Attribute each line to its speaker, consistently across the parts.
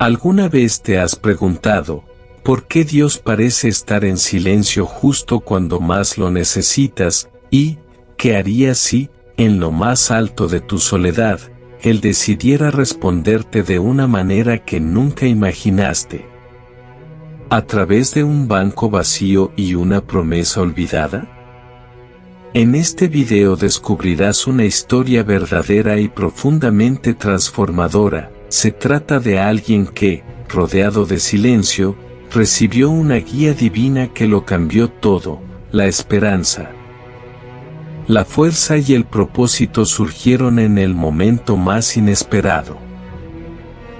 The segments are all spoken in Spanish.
Speaker 1: ¿Alguna vez te has preguntado, por qué Dios parece estar en silencio justo cuando más lo necesitas? ¿Y qué harías si, en lo más alto de tu soledad, Él decidiera responderte de una manera que nunca imaginaste? ¿A través de un banco vacío y una promesa olvidada? En este video descubrirás una historia verdadera y profundamente transformadora. Se trata de alguien que, rodeado de silencio, recibió una guía divina que lo cambió todo: la esperanza. La fuerza y el propósito surgieron en el momento más inesperado.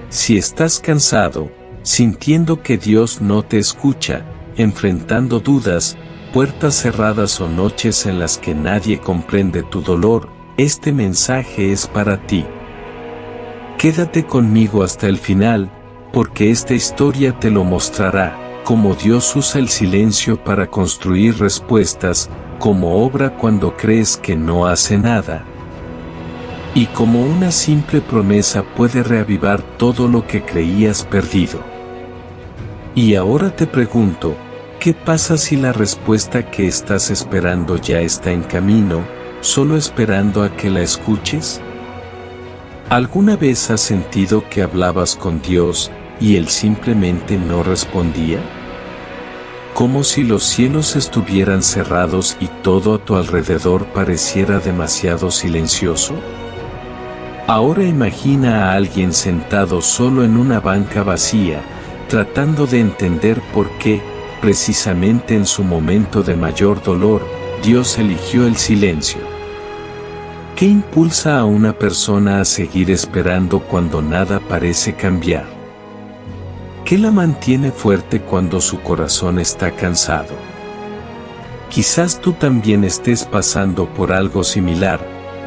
Speaker 1: Si estás cansado, sintiendo que Dios no te escucha, enfrentando dudas, puertas cerradas o noches en las que nadie comprende tu dolor, este mensaje es para ti. Quédate conmigo hasta el final, porque esta historia te lo mostrará, cómo Dios usa el silencio para construir respuestas, cómo obra cuando crees que no hace nada, y cómo una simple promesa puede reavivar todo lo que creías perdido. Y ahora te pregunto, ¿qué pasa si la respuesta que estás esperando ya está en camino, solo esperando a que la escuches? ¿Alguna vez has sentido que hablabas con Dios y Él simplemente no respondía? Como si los cielos estuvieran cerrados y todo a tu alrededor pareciera demasiado silencioso. Ahora imagina a alguien sentado solo en una banca vacía, tratando de entender por qué, precisamente en su momento de mayor dolor, Dios eligió el silencio. ¿Qué impulsa a una persona a seguir esperando cuando nada parece cambiar? ¿Qué la mantiene fuerte cuando su corazón está cansado? Quizás tú también estés pasando por algo similar,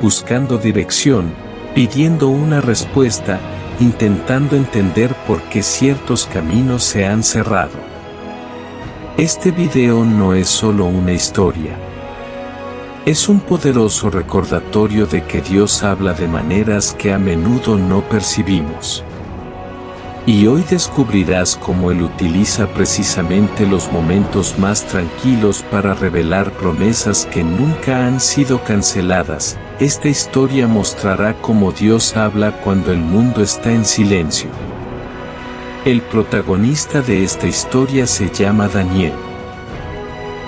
Speaker 1: buscando dirección, pidiendo una respuesta, intentando entender por qué ciertos caminos se han cerrado. Este video no es solo una historia. Es un poderoso recordatorio de que Dios habla de maneras que a menudo no percibimos. Y hoy descubrirás cómo Él utiliza precisamente los momentos más tranquilos para revelar promesas que nunca han sido canceladas. Esta historia mostrará cómo Dios habla cuando el mundo está en silencio. El protagonista de esta historia se llama Daniel.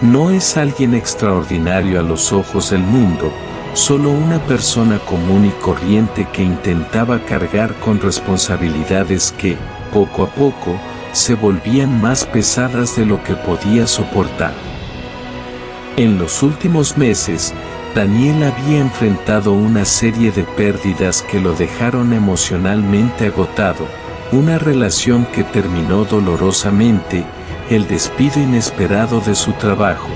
Speaker 1: No es alguien extraordinario a los ojos del mundo, solo una persona común y corriente que intentaba cargar con responsabilidades que, poco a poco, se volvían más pesadas de lo que podía soportar. En los últimos meses, Daniel había enfrentado una serie de pérdidas que lo dejaron emocionalmente agotado, una relación que terminó dolorosamente, el despido inesperado de su trabajo,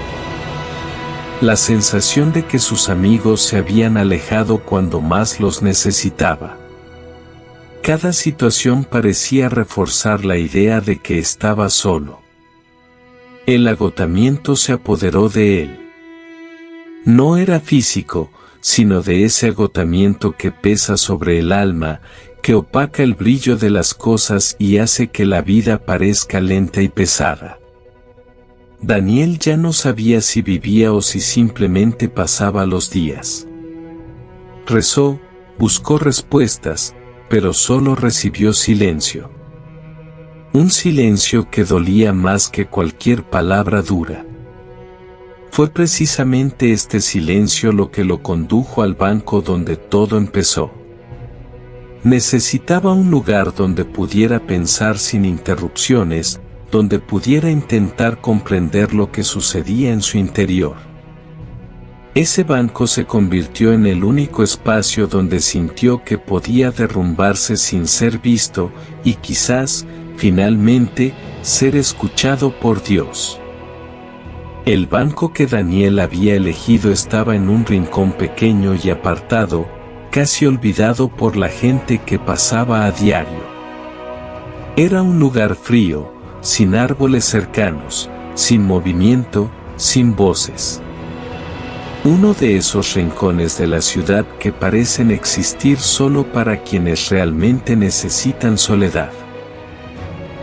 Speaker 1: la sensación de que sus amigos se habían alejado cuando más los necesitaba. Cada situación parecía reforzar la idea de que estaba solo. El agotamiento se apoderó de él. No era físico, sino de ese agotamiento que pesa sobre el alma, que opaca el brillo de las cosas y hace que la vida parezca lenta y pesada. Daniel ya no sabía si vivía o si simplemente pasaba los días. Rezó, buscó respuestas, pero solo recibió silencio. Un silencio que dolía más que cualquier palabra dura. Fue precisamente este silencio lo que lo condujo al banco donde todo empezó. Necesitaba un lugar donde pudiera pensar sin interrupciones, donde pudiera intentar comprender lo que sucedía en su interior. Ese banco se convirtió en el único espacio donde sintió que podía derrumbarse sin ser visto y quizás, finalmente, ser escuchado por Dios. El banco que Daniel había elegido estaba en un rincón pequeño y apartado, casi olvidado por la gente que pasaba a diario. Era un lugar frío, sin árboles cercanos, sin movimiento, sin voces. Uno de esos rincones de la ciudad que parecen existir solo para quienes realmente necesitan soledad.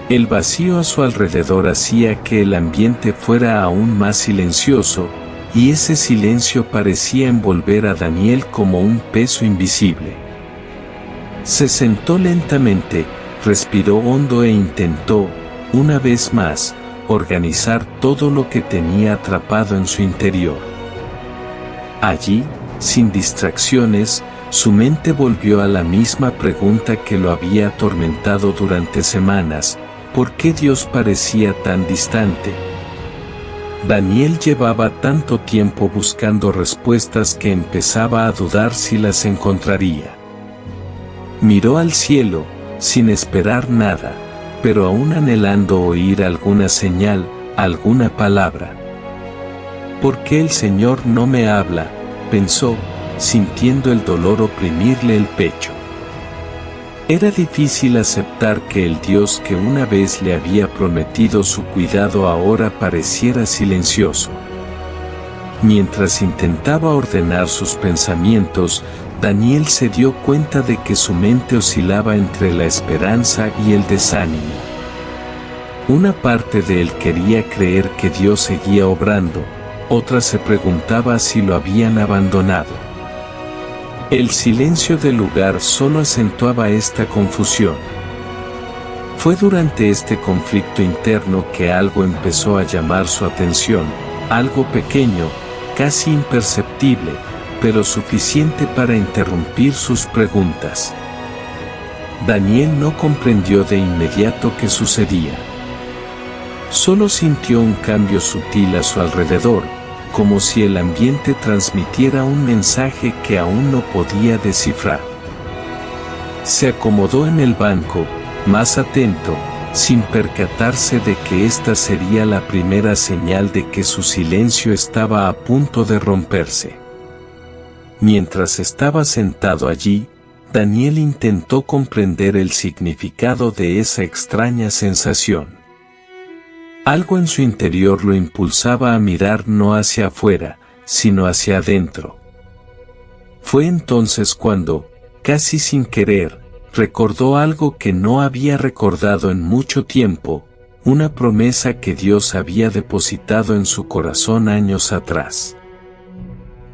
Speaker 1: El vacío a su alrededor hacía que el ambiente fuera aún más silencioso, y ese silencio parecía envolver a Daniel como un peso invisible. Se sentó lentamente, respiró hondo e intentó, una vez más, organizar todo lo que tenía atrapado en su interior. Allí, sin distracciones, su mente volvió a la misma pregunta que lo había atormentado durante semanas: ¿por qué Dios parecía tan distante? Daniel llevaba tanto tiempo buscando respuestas que empezaba a dudar si las encontraría. Miró al cielo, sin esperar nada, pero aún anhelando oír alguna señal, alguna palabra. ¿Por qué el Señor no me habla?, pensó, sintiendo el dolor oprimirle el pecho. Era difícil aceptar que el Dios que una vez le había prometido su cuidado ahora pareciera silencioso. Mientras intentaba ordenar sus pensamientos, Daniel se dio cuenta de que su mente oscilaba entre la esperanza y el desánimo. Una parte de él quería creer que Dios seguía obrando, otra se preguntaba si lo habían abandonado. El silencio del lugar solo acentuaba esta confusión. Fue durante este conflicto interno que algo empezó a llamar su atención, algo pequeño, casi imperceptible, pero suficiente para interrumpir sus preguntas. Daniel no comprendió de inmediato qué sucedía. Solo sintió un cambio sutil a su alrededor, como si el ambiente transmitiera un mensaje que aún no podía descifrar. Se acomodó en el banco, más atento, sin percatarse de que esta sería la primera señal de que su silencio estaba a punto de romperse. Mientras estaba sentado allí, Daniel intentó comprender el significado de esa extraña sensación. Algo en su interior lo impulsaba a mirar no hacia afuera, sino hacia adentro. Fue entonces cuando, casi sin querer, recordó algo que no había recordado en mucho tiempo, una promesa que Dios había depositado en su corazón años atrás.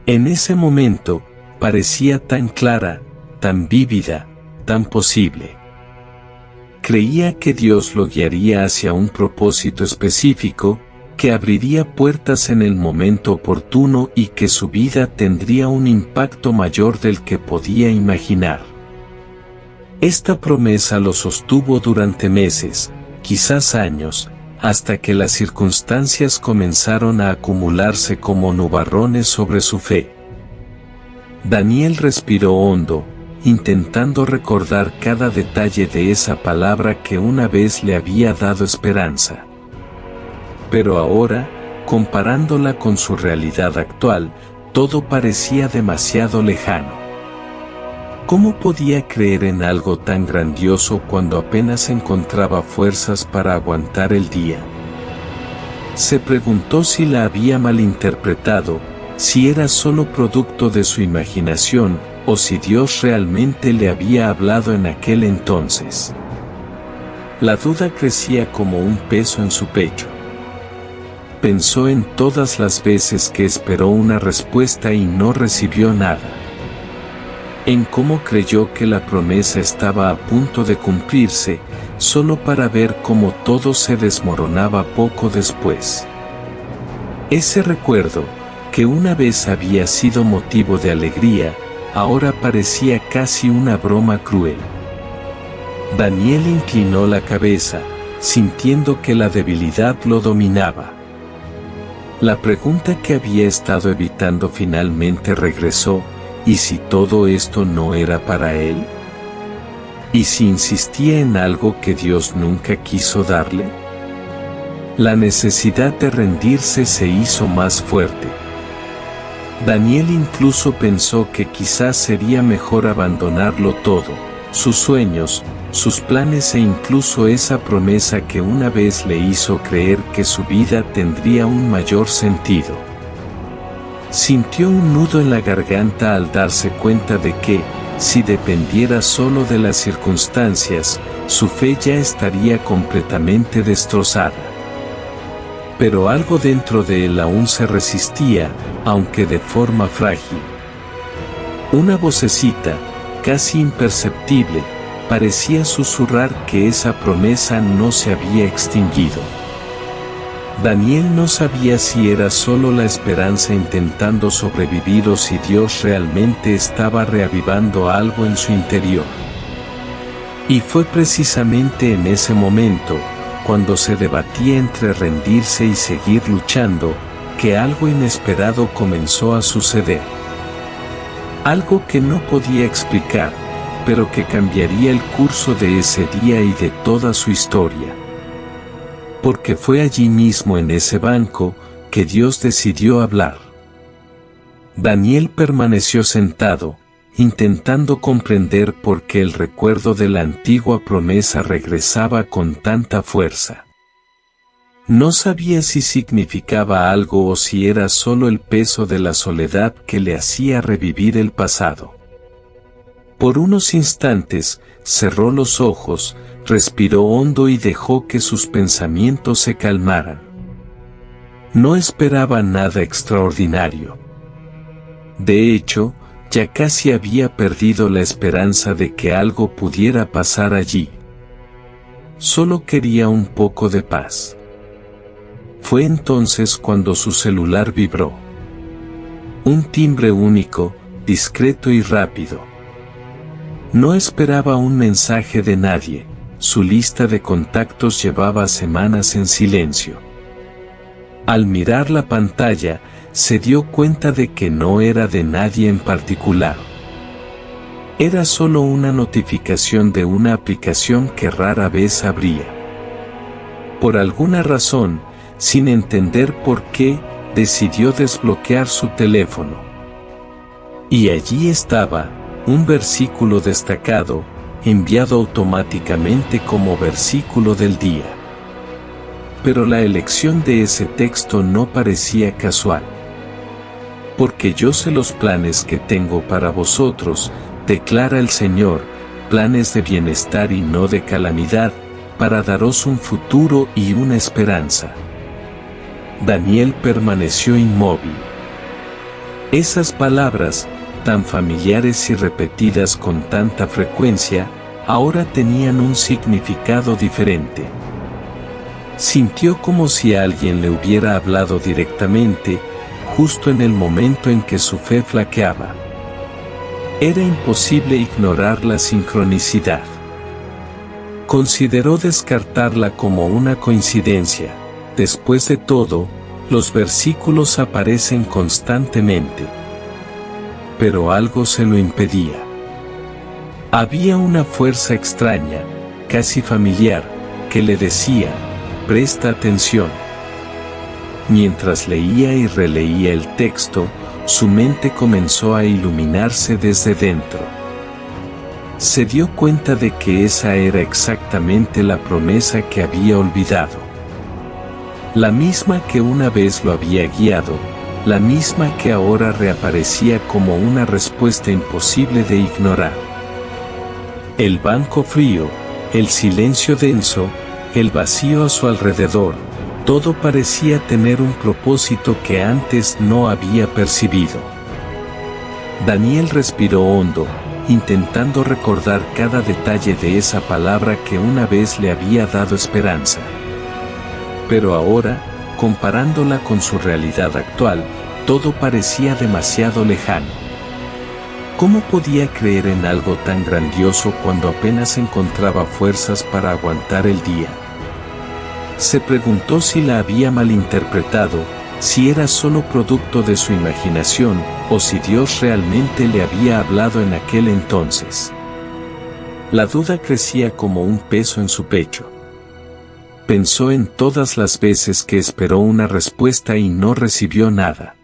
Speaker 1: En ese momento, parecía tan clara, tan vívida, tan posible. Creía que Dios lo guiaría hacia un propósito específico, que abriría puertas en el momento oportuno y que su vida tendría un impacto mayor del que podía imaginar. Esta promesa lo sostuvo durante meses, quizás años, hasta que las circunstancias comenzaron a acumularse como nubarrones sobre su fe. Daniel respiró hondo, intentando recordar cada detalle de esa palabra que una vez le había dado esperanza. Pero ahora, comparándola con su realidad actual, todo parecía demasiado lejano. ¿Cómo podía creer en algo tan grandioso cuando apenas encontraba fuerzas para aguantar el día? Se preguntó si la había malinterpretado, si era solo producto de su imaginación, o si Dios realmente le había hablado en aquel entonces. La duda crecía como un peso en su pecho. Pensó en todas las veces que esperó una respuesta y no recibió nada. En cómo creyó que la promesa estaba a punto de cumplirse, solo para ver cómo todo se desmoronaba poco después. Ese recuerdo, que una vez había sido motivo de alegría, ahora parecía casi una broma cruel. Daniel inclinó la cabeza, sintiendo que la debilidad lo dominaba. La pregunta que había estado evitando finalmente regresó: ¿y si todo esto no era para él? ¿Y si insistía en algo que Dios nunca quiso darle? La necesidad de rendirse se hizo más fuerte. Daniel incluso pensó que quizás sería mejor abandonarlo todo, sus sueños, sus planes e incluso esa promesa que una vez le hizo creer que su vida tendría un mayor sentido. Sintió un nudo en la garganta al darse cuenta de que, si dependiera solo de las circunstancias, su fe ya estaría completamente destrozada. Pero algo dentro de él aún se resistía, aunque de forma frágil. Una vocecita, casi imperceptible, parecía susurrar que esa promesa no se había extinguido. Daniel no sabía si era solo la esperanza intentando sobrevivir o si Dios realmente estaba reavivando algo en su interior. Y fue precisamente en ese momento, cuando se debatía entre rendirse y seguir luchando, que algo inesperado comenzó a suceder. Algo que no podía explicar, pero que cambiaría el curso de ese día y de toda su historia. Porque fue allí mismo en ese banco, que Dios decidió hablar. Daniel permaneció sentado, intentando comprender por qué el recuerdo de la antigua promesa regresaba con tanta fuerza. No sabía si significaba algo o si era solo el peso de la soledad que le hacía revivir el pasado. Por unos instantes, cerró los ojos, respiró hondo y dejó que sus pensamientos se calmaran. No esperaba nada extraordinario. De hecho, ya casi había perdido la esperanza de que algo pudiera pasar allí. Solo quería un poco de paz. Fue entonces cuando su celular vibró. Un timbre único, discreto y rápido. No esperaba un mensaje de nadie, su lista de contactos llevaba semanas en silencio. Al mirar la pantalla, se dio cuenta de que no era de nadie en particular. Era solo una notificación de una aplicación que rara vez abría. Por alguna razón, sin entender por qué, decidió desbloquear su teléfono. Y allí estaba, un versículo destacado, enviado automáticamente como versículo del día. Pero la elección de ese texto no parecía casual. Porque yo sé los planes que tengo para vosotros, declara el Señor, planes de bienestar y no de calamidad, para daros un futuro y una esperanza. Daniel permaneció inmóvil. Esas palabras, tan familiares y repetidas con tanta frecuencia, ahora tenían un significado diferente. Sintió como si alguien le hubiera hablado directamente, justo en el momento en que su fe flaqueaba. Era imposible ignorar la sincronicidad. Consideró descartarla como una coincidencia. Después de todo, los versículos aparecen constantemente. Pero algo se lo impedía. Había una fuerza extraña, casi familiar, que le decía, presta atención. Mientras leía y releía el texto, su mente comenzó a iluminarse desde dentro. Se dio cuenta de que esa era exactamente la promesa que había olvidado. La misma que una vez lo había guiado, la misma que ahora reaparecía como una respuesta imposible de ignorar. El banco frío, el silencio denso, el vacío a su alrededor, todo parecía tener un propósito que antes no había percibido. Daniel respiró hondo, intentando recordar cada detalle de esa palabra que una vez le había dado esperanza. Pero ahora, comparándola con su realidad actual, todo parecía demasiado lejano. ¿Cómo podía creer en algo tan grandioso cuando apenas encontraba fuerzas para aguantar el día? Se preguntó si la había malinterpretado, si era solo producto de su imaginación, o si Dios realmente le había hablado en aquel entonces. La duda crecía como un peso en su pecho. Pensó en todas las veces que esperó una respuesta y no recibió nada.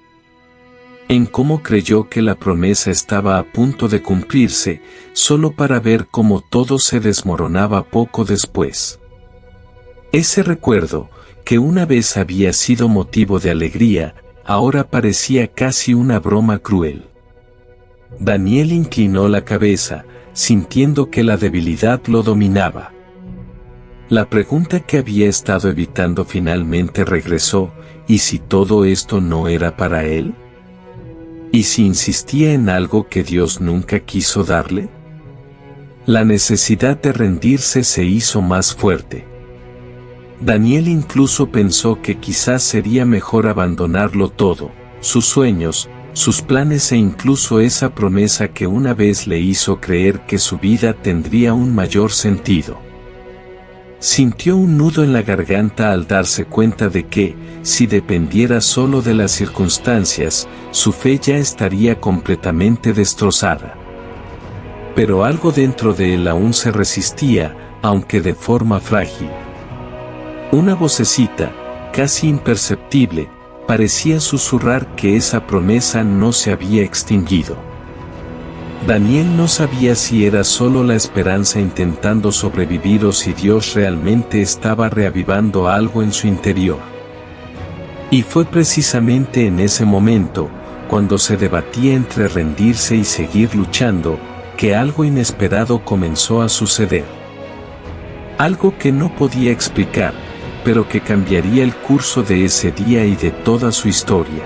Speaker 1: En cómo creyó que la promesa estaba a punto de cumplirse, solo para ver cómo todo se desmoronaba poco después. Ese recuerdo, que una vez había sido motivo de alegría, ahora parecía casi una broma cruel. Daniel inclinó la cabeza, sintiendo que la debilidad lo dominaba. La pregunta que había estado evitando finalmente regresó, ¿y si todo esto no era para él? ¿Y si insistía en algo que Dios nunca quiso darle? La necesidad de rendirse se hizo más fuerte. Daniel incluso pensó que quizás sería mejor abandonarlo todo, sus sueños, sus planes e incluso esa promesa que una vez le hizo creer que su vida tendría un mayor sentido. Sintió un nudo en la garganta al darse cuenta de que, si dependiera solo de las circunstancias, su fe ya estaría completamente destrozada. Pero algo dentro de él aún se resistía, aunque de forma frágil. Una vocecita, casi imperceptible, parecía susurrar que esa promesa no se había extinguido. Daniel no sabía si era solo la esperanza intentando sobrevivir o si Dios realmente estaba reavivando algo en su interior. Y fue precisamente en ese momento, cuando se debatía entre rendirse y seguir luchando, que algo inesperado comenzó a suceder. Algo que no podía explicar, pero que cambiaría el curso de ese día y de toda su historia.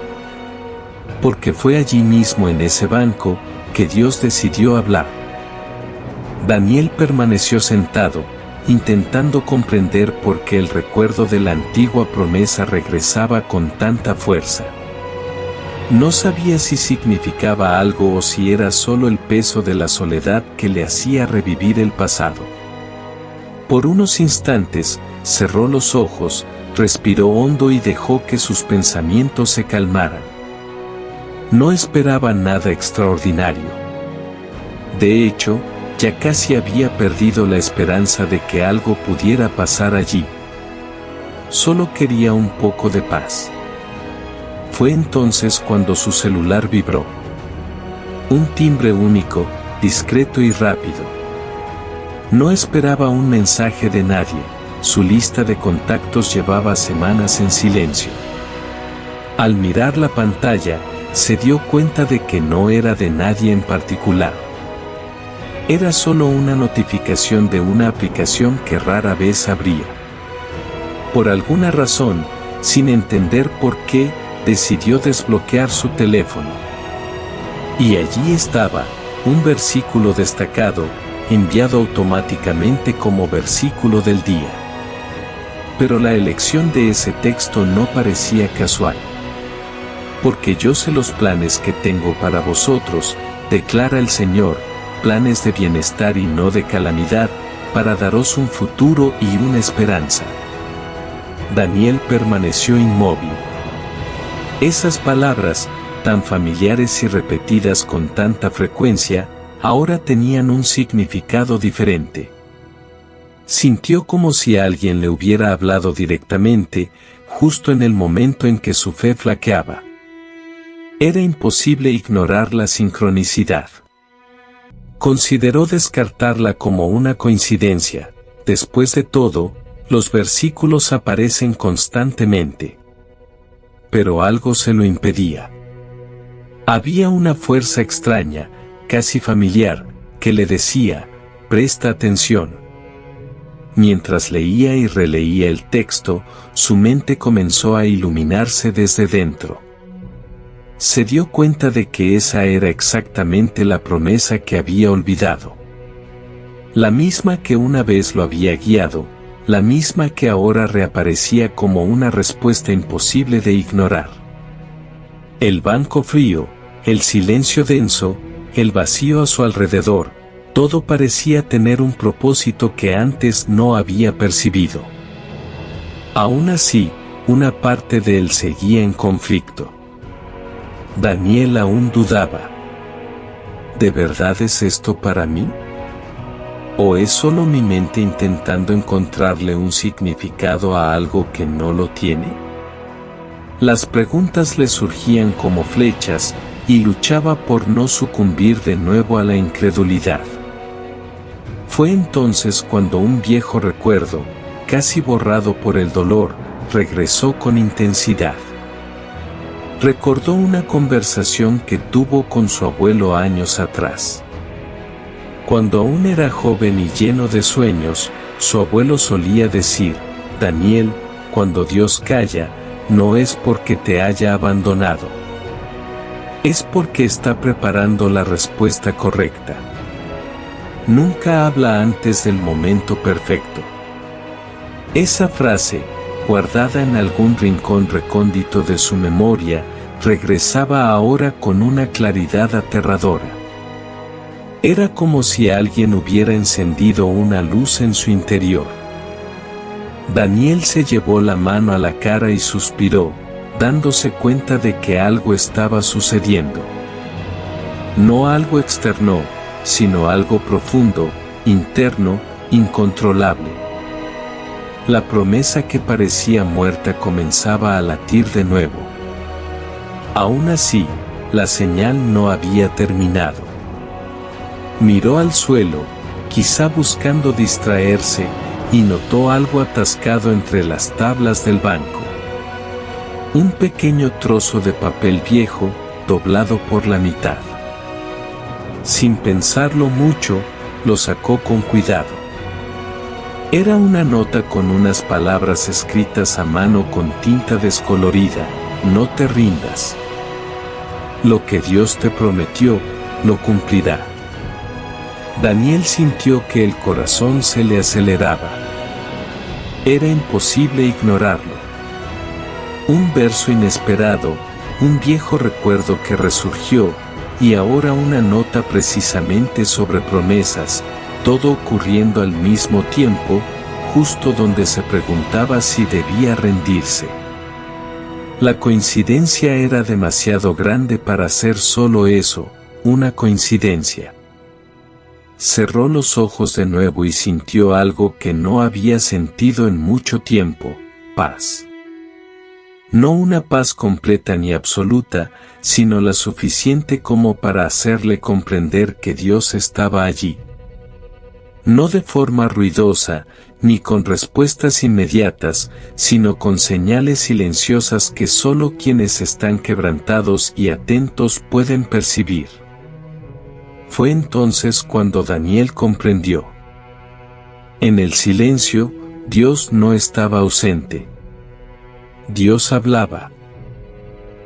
Speaker 1: Porque fue allí mismo en ese banco, que Dios decidió hablar. Daniel permaneció sentado, intentando comprender por qué el recuerdo de la antigua promesa regresaba con tanta fuerza. No sabía si significaba algo o si era solo el peso de la soledad que le hacía revivir el pasado. Por unos instantes, cerró los ojos, respiró hondo y dejó que sus pensamientos se calmaran. No esperaba nada extraordinario. De hecho, ya casi había perdido la esperanza de que algo pudiera pasar allí. Solo quería un poco de paz. Fue entonces cuando su celular vibró. Un timbre único, discreto y rápido. No esperaba un mensaje de nadie, su lista de contactos llevaba semanas en silencio. Al mirar la pantalla, se dio cuenta de que no era de nadie en particular. Era solo una notificación de una aplicación que rara vez abría. Por alguna razón, sin entender por qué, decidió desbloquear su teléfono. Y allí estaba, un versículo destacado, enviado automáticamente como versículo del día. Pero la elección de ese texto no parecía casual. Porque yo sé los planes que tengo para vosotros, declara el Señor, planes de bienestar y no de calamidad, para daros un futuro y una esperanza. Daniel permaneció inmóvil. Esas palabras, tan familiares y repetidas con tanta frecuencia, ahora tenían un significado diferente. Sintió como si alguien le hubiera hablado directamente, justo en el momento en que su fe flaqueaba. Era imposible ignorar la sincronicidad. Consideró descartarla como una coincidencia. Después de todo, los versículos aparecen constantemente. Pero algo se lo impedía. Había una fuerza extraña, casi familiar, que le decía, presta atención. Mientras leía y releía el texto, su mente comenzó a iluminarse desde dentro. Se dio cuenta de que esa era exactamente la promesa que había olvidado. La misma que una vez lo había guiado, la misma que ahora reaparecía como una respuesta imposible de ignorar. El banco frío, el silencio denso, el vacío a su alrededor, todo parecía tener un propósito que antes no había percibido. Aún así, una parte de él seguía en conflicto. Daniel aún dudaba. ¿De verdad es esto para mí? ¿O es solo mi mente intentando encontrarle un significado a algo que no lo tiene? Las preguntas le surgían como flechas, y luchaba por no sucumbir de nuevo a la incredulidad. Fue entonces cuando un viejo recuerdo, casi borrado por el dolor, regresó con intensidad. Recordó una conversación que tuvo con su abuelo años atrás. Cuando aún era joven y lleno de sueños, Su abuelo solía decir: Daniel, cuando Dios calla, no es porque te haya abandonado. Es porque está preparando la respuesta correcta. Nunca habla antes del momento perfecto. Esa frase, guardada en algún rincón recóndito de su memoria, regresaba ahora con una claridad aterradora. Era como si alguien hubiera encendido una luz en su interior. Daniel se llevó la mano a la cara y suspiró, dándose cuenta de que algo estaba sucediendo. No algo externo, sino algo profundo, interno, incontrolable. La promesa que parecía muerta comenzaba a latir de nuevo. Aún así, la señal no había terminado. Miró al suelo, quizá buscando distraerse, y notó algo atascado entre las tablas del banco. Un pequeño trozo de papel viejo, doblado por la mitad. Sin pensarlo mucho, lo sacó con cuidado. Era una nota con unas palabras escritas a mano con tinta descolorida: no te rindas. Lo que Dios te prometió, lo cumplirá. Daniel sintió que el corazón se le aceleraba. Era imposible ignorarlo. Un verso inesperado, un viejo recuerdo que resurgió, y ahora una nota precisamente sobre promesas, todo ocurriendo al mismo tiempo, justo donde se preguntaba si debía rendirse. La coincidencia era demasiado grande para ser solo eso, una coincidencia. Cerró los ojos de nuevo y sintió algo que no había sentido en mucho tiempo: paz. No una paz completa ni absoluta, sino la suficiente como para hacerle comprender que Dios estaba allí. No de forma ruidosa, ni con respuestas inmediatas, sino con señales silenciosas que solo quienes están quebrantados y atentos pueden percibir. Fue entonces cuando Daniel comprendió. En el silencio, Dios no estaba ausente. Dios hablaba.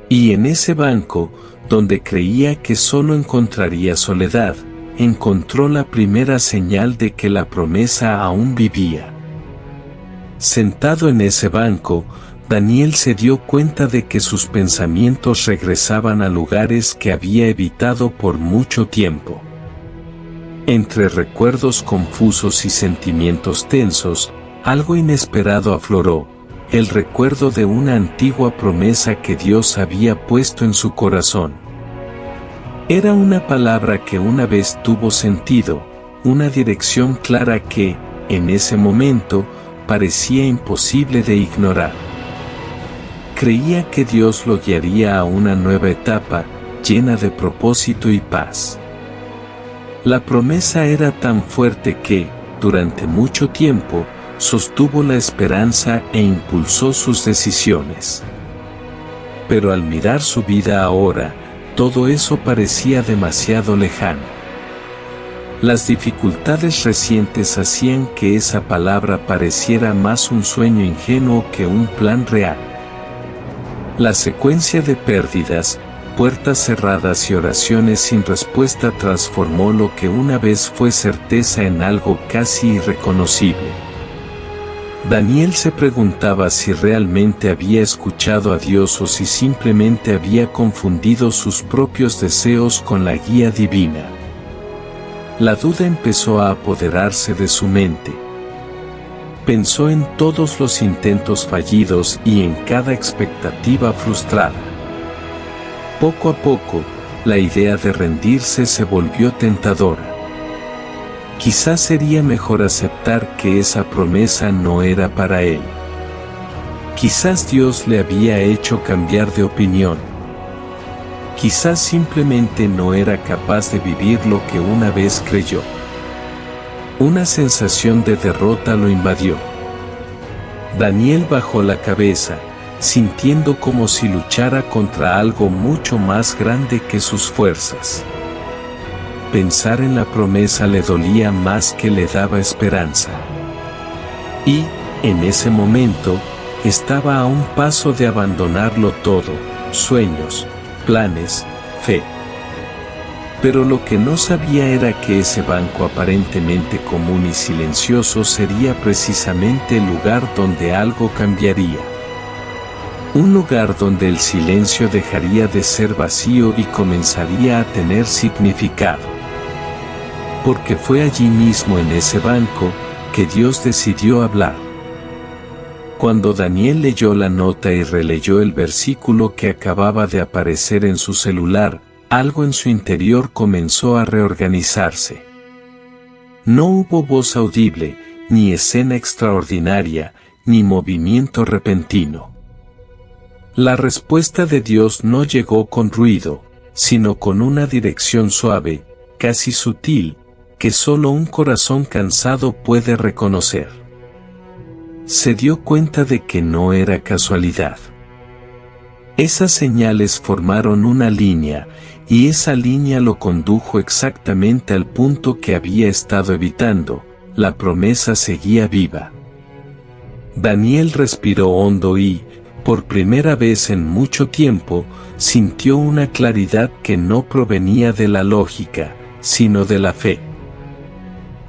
Speaker 1: Y en ese banco, donde creía que solo encontraría soledad, encontró la primera señal de que la promesa aún vivía. Sentado en ese banco, Daniel se dio cuenta de que sus pensamientos regresaban a lugares que había evitado por mucho tiempo. Entre recuerdos confusos y sentimientos tensos, algo inesperado afloró: el recuerdo de una antigua promesa que Dios había puesto en su corazón. Era una palabra que una vez tuvo sentido, una dirección clara que, en ese momento, parecía imposible de ignorar. Creía que Dios lo guiaría a una nueva etapa, llena de propósito y paz. La promesa era tan fuerte que, durante mucho tiempo, sostuvo la esperanza e impulsó sus decisiones. Pero al mirar su vida ahora, todo eso parecía demasiado lejano. Las dificultades recientes hacían que esa palabra pareciera más un sueño ingenuo que un plan real. La secuencia de pérdidas, puertas cerradas y oraciones sin respuesta transformó lo que una vez fue certeza en algo casi irreconocible. Daniel se preguntaba si realmente había escuchado a Dios o si simplemente había confundido sus propios deseos con la guía divina. La duda empezó a apoderarse de su mente. Pensó en todos los intentos fallidos y en cada expectativa frustrada. Poco a poco, la idea de rendirse se volvió tentadora. Quizás sería mejor aceptar que esa promesa no era para él. Quizás Dios le había hecho cambiar de opinión. Quizás simplemente no era capaz de vivir lo que una vez creyó. Una sensación de derrota lo invadió. Daniel bajó la cabeza, sintiendo como si luchara contra algo mucho más grande que sus fuerzas. Pensar en la promesa le dolía más que le daba esperanza. Y, en ese momento, estaba a un paso de abandonarlo todo, sueños, planes, fe. Pero lo que no sabía era que ese banco aparentemente común y silencioso sería precisamente el lugar donde algo cambiaría. Un lugar donde el silencio dejaría de ser vacío y comenzaría a tener significado. Porque fue allí mismo en ese banco que Dios decidió hablar. Cuando Daniel leyó la nota y releyó el versículo que acababa de aparecer en su celular, algo en su interior comenzó a reorganizarse. No hubo voz audible, ni escena extraordinaria, ni movimiento repentino. La respuesta de Dios no llegó con ruido, sino con una dirección suave, casi sutil, que solo un corazón cansado puede reconocer. Se dio cuenta de que no era casualidad. Esas señales formaron una línea, y esa línea lo condujo exactamente al punto que había estado evitando. La promesa seguía viva. Daniel respiró hondo y, por primera vez en mucho tiempo, sintió una claridad que no provenía de la lógica, sino de la fe.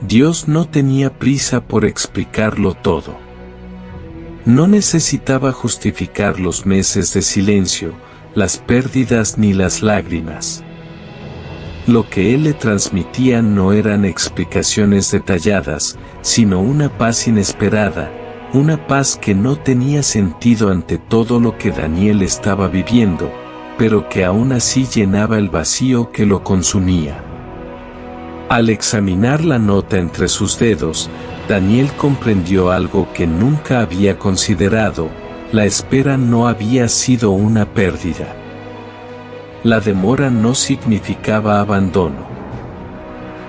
Speaker 1: Dios no tenía prisa por explicarlo todo. No necesitaba justificar los meses de silencio, las pérdidas ni las lágrimas. Lo que él le transmitía no eran explicaciones detalladas, sino una paz inesperada, una paz que no tenía sentido ante todo lo que Daniel estaba viviendo, pero que aún así llenaba el vacío que lo consumía. Al examinar la nota entre sus dedos, Daniel comprendió algo que nunca había considerado: la espera no había sido una pérdida. La demora no significaba abandono.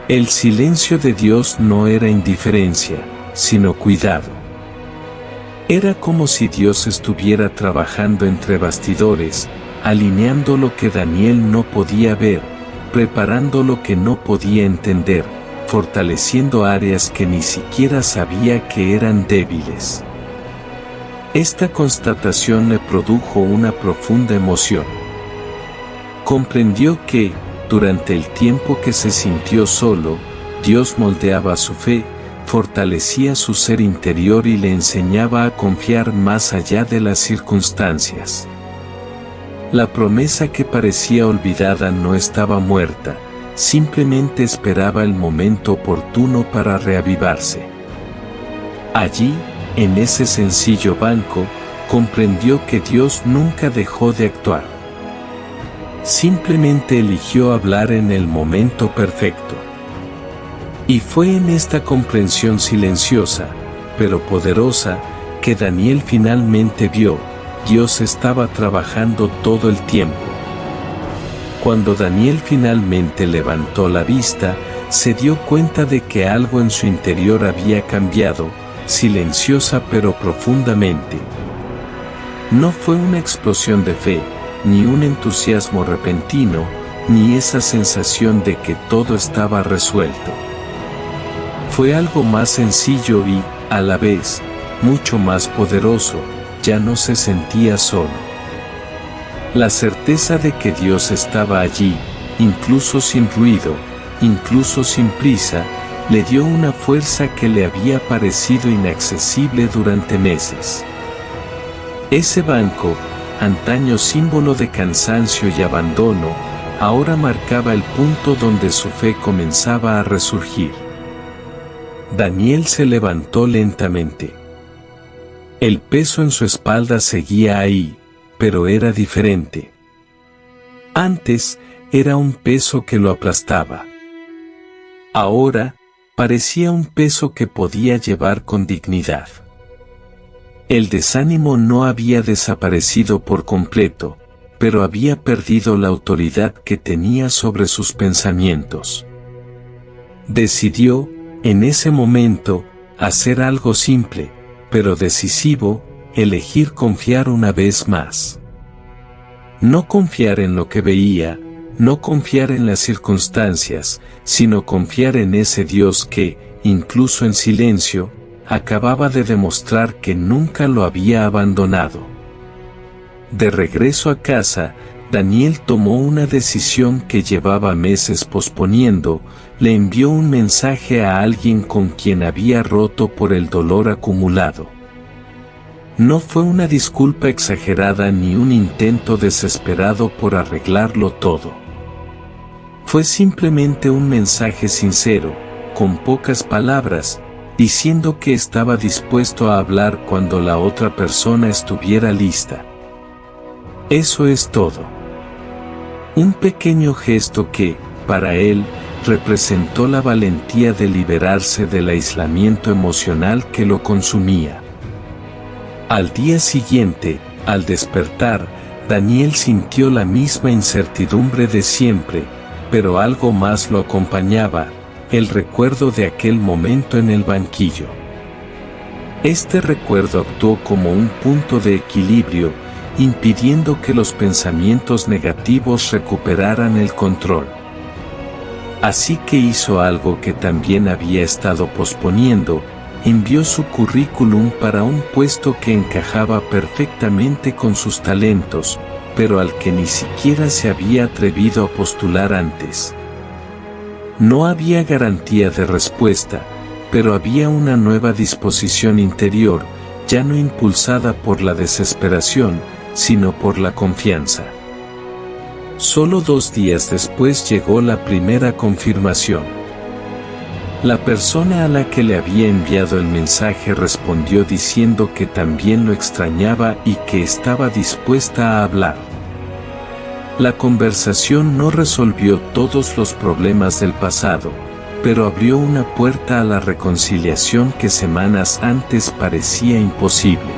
Speaker 1: El silencio de Dios no era indiferencia, sino cuidado. Era como si Dios estuviera trabajando entre bastidores, alineando lo que Daniel no podía ver, preparando lo que no podía entender, fortaleciendo áreas que ni siquiera sabía que eran débiles. Esta constatación le produjo una profunda emoción. Comprendió que, durante el tiempo que se sintió solo, Dios moldeaba su fe, fortalecía su ser interior y le enseñaba a confiar más allá de las circunstancias. La promesa que parecía olvidada no estaba muerta, simplemente esperaba el momento oportuno para reavivarse. Allí, en ese sencillo banco, comprendió que Dios nunca dejó de actuar. Simplemente eligió hablar en el momento perfecto. Y fue en esta comprensión silenciosa, pero poderosa, que Daniel finalmente vio: Dios estaba trabajando todo el tiempo. Cuando Daniel finalmente levantó la vista, se dio cuenta de que algo en su interior había cambiado, silenciosa pero profundamente. No fue una explosión de fe, ni un entusiasmo repentino, ni esa sensación de que todo estaba resuelto. Fue algo más sencillo y, a la vez, mucho más poderoso. Ya no se sentía solo. La certeza de que Dios estaba allí, incluso sin ruido, incluso sin prisa, le dio una fuerza que le había parecido inaccesible durante meses. Ese banco, antaño símbolo de cansancio y abandono, ahora marcaba el punto donde su fe comenzaba a resurgir. Daniel se levantó lentamente. El peso en su espalda seguía ahí, pero era diferente. Antes, era un peso que lo aplastaba. Ahora, parecía un peso que podía llevar con dignidad. El desánimo no había desaparecido por completo, pero había perdido la autoridad que tenía sobre sus pensamientos. Decidió, en ese momento, hacer algo simple, pero decisivo: elegir confiar una vez más. No confiar en lo que veía, no confiar en las circunstancias, sino confiar en ese Dios que, incluso en silencio, acababa de demostrar que nunca lo había abandonado. De regreso a casa, Daniel tomó una decisión que llevaba meses posponiendo. Le envió un mensaje a alguien con quien había roto por el dolor acumulado. No fue una disculpa exagerada ni un intento desesperado por arreglarlo todo. Fue simplemente un mensaje sincero, con pocas palabras, diciendo que estaba dispuesto a hablar cuando la otra persona estuviera lista. Eso es todo. Un pequeño gesto que, para él, representó la valentía de liberarse del aislamiento emocional que lo consumía. Al día siguiente, al despertar, Daniel sintió la misma incertidumbre de siempre, pero algo más lo acompañaba, el recuerdo de aquel momento en el banquillo. Este recuerdo actuó como un punto de equilibrio, impidiendo que los pensamientos negativos recuperaran el control. Así que hizo algo que también había estado posponiendo: envió su currículum para un puesto que encajaba perfectamente con sus talentos, pero al que ni siquiera se había atrevido a postular antes. No había garantía de respuesta, pero había una nueva disposición interior, ya no impulsada por la desesperación, sino por la confianza. Solo 2 días después llegó la primera confirmación. La persona a la que le había enviado el mensaje respondió diciendo que también lo extrañaba y que estaba dispuesta a hablar. La conversación no resolvió todos los problemas del pasado, pero abrió una puerta a la reconciliación que semanas antes parecía imposible.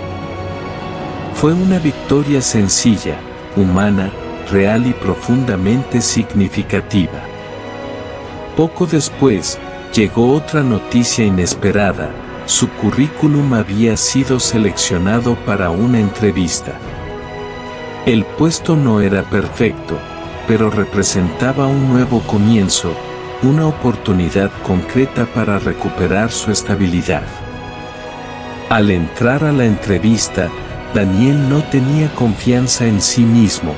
Speaker 1: Fue una victoria sencilla, humana, real y profundamente significativa. Poco después, llegó otra noticia inesperada: su currículum había sido seleccionado para una entrevista. El puesto no era perfecto, pero representaba un nuevo comienzo, una oportunidad concreta para recuperar su estabilidad. Al entrar a la entrevista, Daniel no tenía confianza en sí mismo,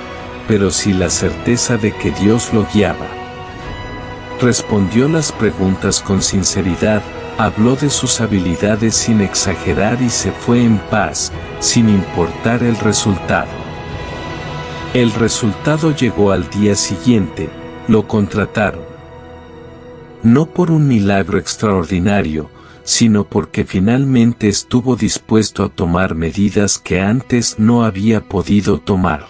Speaker 1: pero sí la certeza de que Dios lo guiaba. Respondió las preguntas con sinceridad, habló de sus habilidades sin exagerar y se fue en paz, sin importar el resultado. El resultado llegó al día siguiente: lo contrataron. No por un milagro extraordinario, sino porque finalmente estuvo dispuesto a tomar medidas que antes no había podido tomar.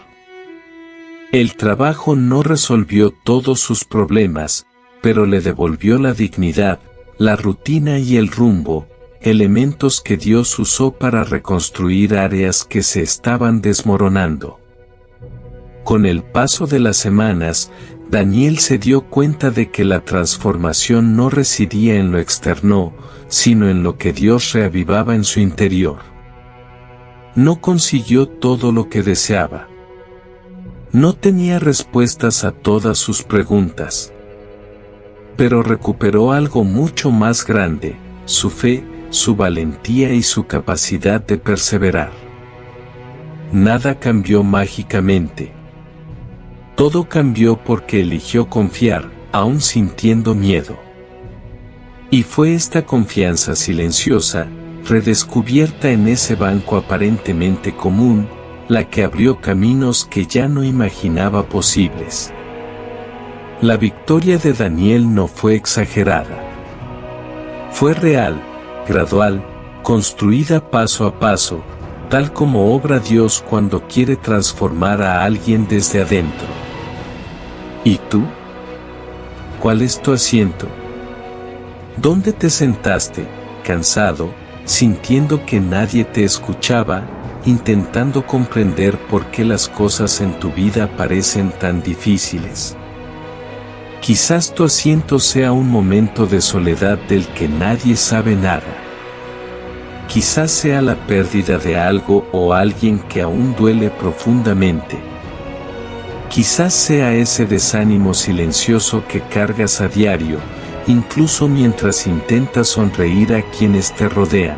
Speaker 1: El trabajo no resolvió todos sus problemas, pero le devolvió la dignidad, la rutina y el rumbo, elementos que Dios usó para reconstruir áreas que se estaban desmoronando. Con el paso de las semanas, Daniel se dio cuenta de que la transformación no residía en lo externo, sino en lo que Dios reavivaba en su interior. No consiguió todo lo que deseaba. No tenía respuestas a todas sus preguntas. Pero recuperó algo mucho más grande: su fe, su valentía y su capacidad de perseverar. Nada cambió mágicamente. Todo cambió porque eligió confiar, aún sintiendo miedo. Y fue esta confianza silenciosa, redescubierta en ese banco aparentemente común, la que abrió caminos que ya no imaginaba posibles. La victoria de Daniel no fue exagerada. Fue real, gradual, construida paso a paso, tal como obra Dios cuando quiere transformar a alguien desde adentro. ¿Y tú? ¿Cuál es tu asiento? ¿Dónde te sentaste, cansado, sintiendo que nadie te escuchaba, intentando comprender por qué las cosas en tu vida parecen tan difíciles? Quizás tu asiento sea un momento de soledad del que nadie sabe nada. Quizás sea la pérdida de algo o alguien que aún duele profundamente. Quizás sea ese desánimo silencioso que cargas a diario, incluso mientras intentas sonreír a quienes te rodean.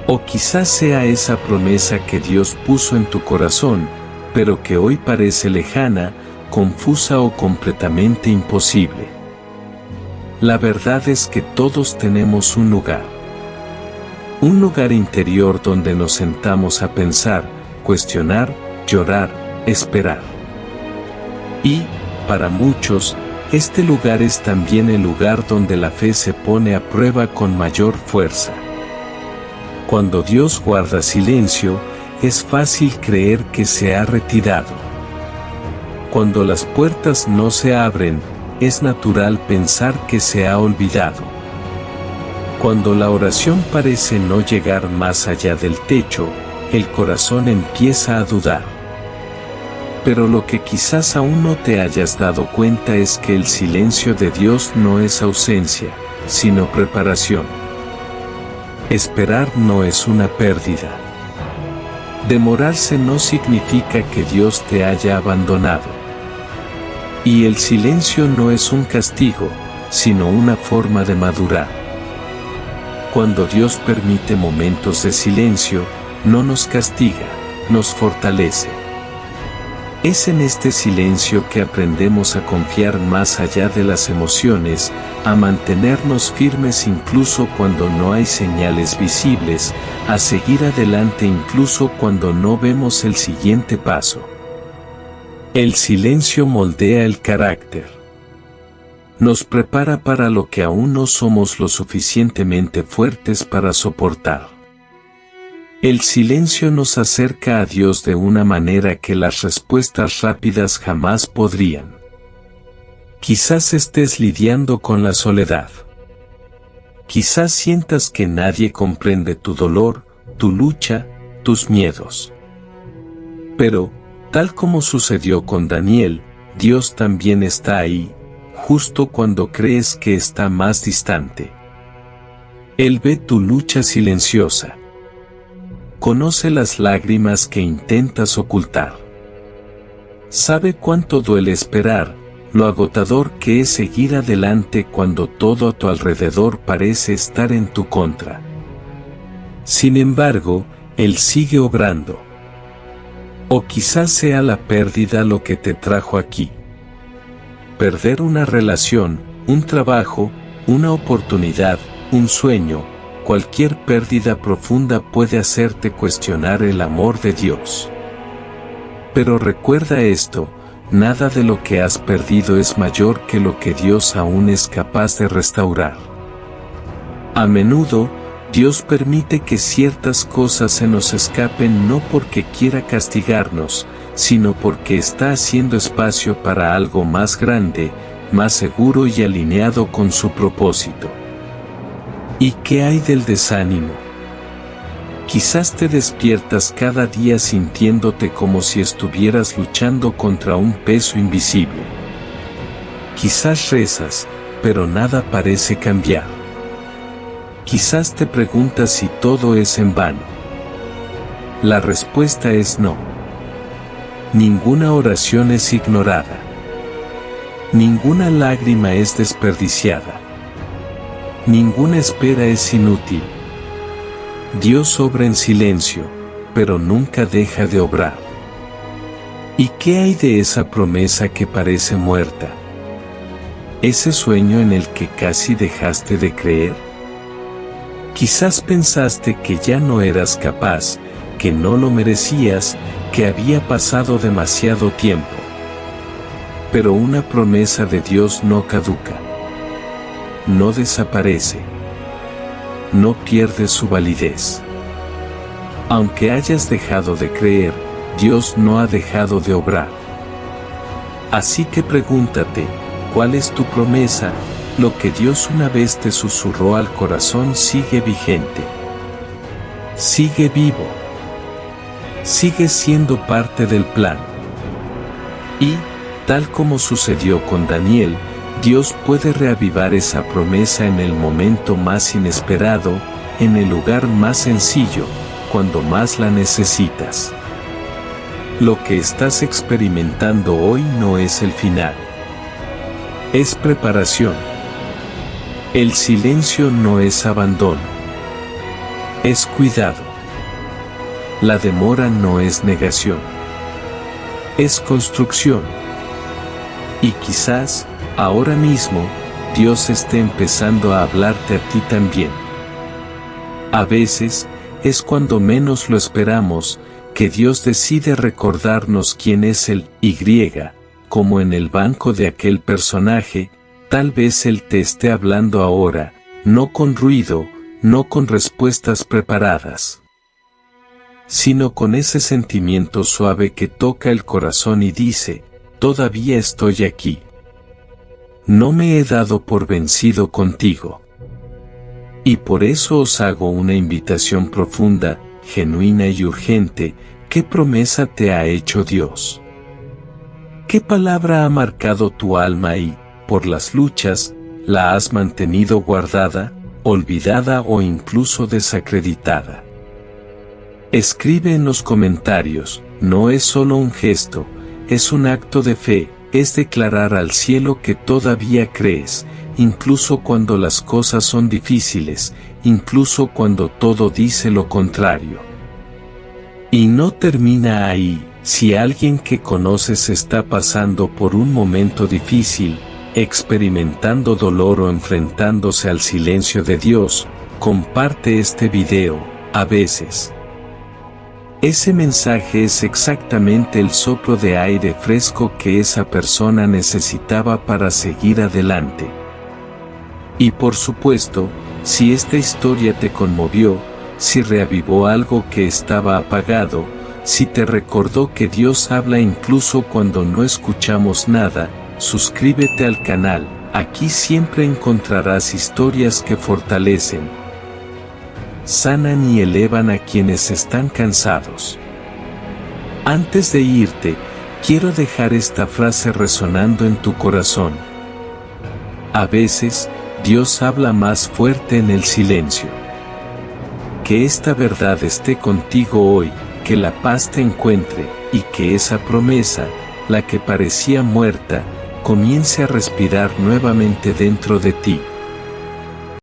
Speaker 1: O quizás sea esa promesa que Dios puso en tu corazón, pero que hoy parece lejana, confusa o completamente imposible. La verdad es que todos tenemos un lugar interior donde nos sentamos a pensar, cuestionar, llorar, esperar. Y, para muchos, este lugar es también el lugar donde la fe se pone a prueba con mayor fuerza. Cuando Dios guarda silencio, es fácil creer que se ha retirado. Cuando las puertas no se abren, es natural pensar que se ha olvidado. Cuando la oración parece no llegar más allá del techo, el corazón empieza a dudar. Pero lo que quizás aún no te hayas dado cuenta es que el silencio de Dios no es ausencia, sino preparación. Esperar no es una pérdida. Demorarse no significa que Dios te haya abandonado. Y el silencio no es un castigo, sino una forma de madurar. Cuando Dios permite momentos de silencio, no nos castiga, nos fortalece. Es en este silencio que aprendemos a confiar más allá de las emociones, a mantenernos firmes incluso cuando no hay señales visibles, a seguir adelante incluso cuando no vemos el siguiente paso. El silencio moldea el carácter. Nos prepara para lo que aún no somos lo suficientemente fuertes para soportar. El silencio nos acerca a Dios de una manera que las respuestas rápidas jamás podrían. Quizás estés lidiando con la soledad. Quizás sientas que nadie comprende tu dolor, tu lucha, tus miedos. Pero, tal como sucedió con Daniel, Dios también está ahí, justo cuando crees que está más distante. Él ve tu lucha silenciosa. Conoce las lágrimas que intentas ocultar. Sabe cuánto duele esperar, lo agotador que es seguir adelante cuando todo a tu alrededor parece estar en tu contra. Sin embargo, Él sigue obrando. O quizás sea la pérdida lo que te trajo aquí. Perder una relación, un trabajo, una oportunidad, un sueño, cualquier pérdida profunda puede hacerte cuestionar el amor de Dios. Pero recuerda esto, nada de lo que has perdido es mayor que lo que Dios aún es capaz de restaurar. A menudo, Dios permite que ciertas cosas se nos escapen no porque quiera castigarnos, sino porque está haciendo espacio para algo más grande, más seguro y alineado con su propósito. ¿Y qué hay del desánimo? Quizás te despiertas cada día sintiéndote como si estuvieras luchando contra un peso invisible. Quizás rezas, pero nada parece cambiar. Quizás te preguntas si todo es en vano. La respuesta es no. Ninguna oración es ignorada. Ninguna lágrima es desperdiciada. Ninguna espera es inútil. Dios obra en silencio, pero nunca deja de obrar. ¿Y qué hay de esa promesa que parece muerta? ¿Ese sueño en el que casi dejaste de creer? Quizás pensaste que ya no eras capaz, que no lo merecías, que había pasado demasiado tiempo. Pero una promesa de Dios no caduca. No desaparece. No pierde su validez. Aunque hayas dejado de creer, Dios no ha dejado de obrar. Así que pregúntate, ¿cuál es tu promesa? Lo que Dios una vez te susurró al corazón sigue vigente. Sigue vivo. Sigue siendo parte del plan. Y, tal como sucedió con Daniel, Dios puede reavivar esa promesa en el momento más inesperado, en el lugar más sencillo, cuando más la necesitas. Lo que estás experimentando hoy no es el final. Es preparación. El silencio no es abandono. Es cuidado. La demora no es negación. Es construcción. Y quizás, ahora mismo, Dios esté empezando a hablarte a ti también. A veces, es cuando menos lo esperamos, que Dios decide recordarnos quién es el Y, como en el banco de aquel personaje. Tal vez Él te esté hablando ahora, no con ruido, no con respuestas preparadas, sino con ese sentimiento suave que toca el corazón y dice: todavía estoy aquí. No me he dado por vencido contigo. Y por eso os hago una invitación profunda, genuina y urgente. ¿Qué promesa te ha hecho Dios? ¿Qué palabra ha marcado tu alma y, por las luchas, la has mantenido guardada, olvidada o incluso desacreditada? Escribe en los comentarios. No es solo un gesto, es un acto de fe, es declarar al cielo que todavía crees, incluso cuando las cosas son difíciles, incluso cuando todo dice lo contrario. Y no termina ahí. Si alguien que conoces está pasando por un momento difícil, experimentando dolor o enfrentándose al silencio de Dios, comparte este video. A veces, ese mensaje es exactamente el soplo de aire fresco que esa persona necesitaba para seguir adelante. Y por supuesto, si esta historia te conmovió, si reavivó algo que estaba apagado, si te recordó que Dios habla incluso cuando no escuchamos nada, suscríbete al canal. Aquí siempre encontrarás historias que fortalecen, sanan y elevan a quienes están cansados. Antes de irte, quiero dejar esta frase resonando en tu corazón. A veces, Dios habla más fuerte en el silencio. Que esta verdad esté contigo hoy, que la paz te encuentre, y que esa promesa, la que parecía muerta, comience a respirar nuevamente dentro de ti.